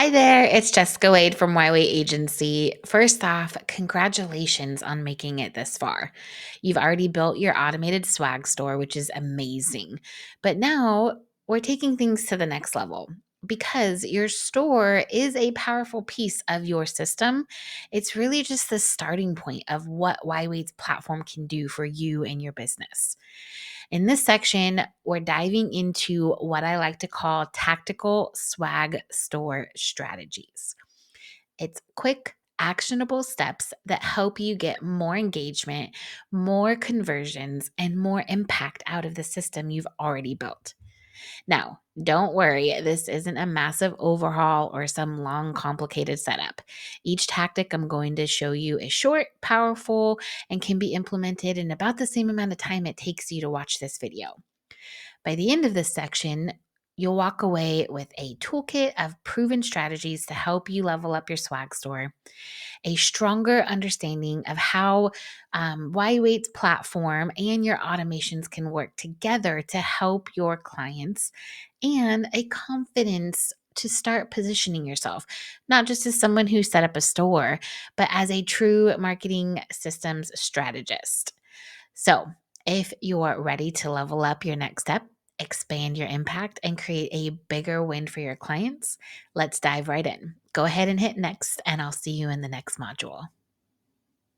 Hi there, it's Jessica Wade from YWAIT Agency. First off, congratulations on making it this far. You've already built your automated swag store, which is amazing. But now we're taking things to the next level because your store is a powerful piece of your system. It's really just the starting point of what YWAIT's platform can do for you and your business. In this section, we're diving into what I like to call tactical swag store strategies. It's quick, actionable steps that help you get more engagement, more conversions, and more impact out of the system you've already built. Now, don't worry, this isn't a massive overhaul or some long, complicated setup. Each tactic I'm going to show you is short, powerful, and can be implemented in about the same amount of time it takes you to watch this video. By the end of this section, you'll walk away with a toolkit of proven strategies to help you level up your swag store, a stronger understanding of how YWAIT's platform and your automations can work together to help your clients, and a confidence to start positioning yourself, not just as someone who set up a store, but as a true marketing systems strategist. So, if you're ready to level up your next step, expand your impact, and create a bigger win for your clients, let's dive right in. Go ahead and hit next, and I'll see you in the next module.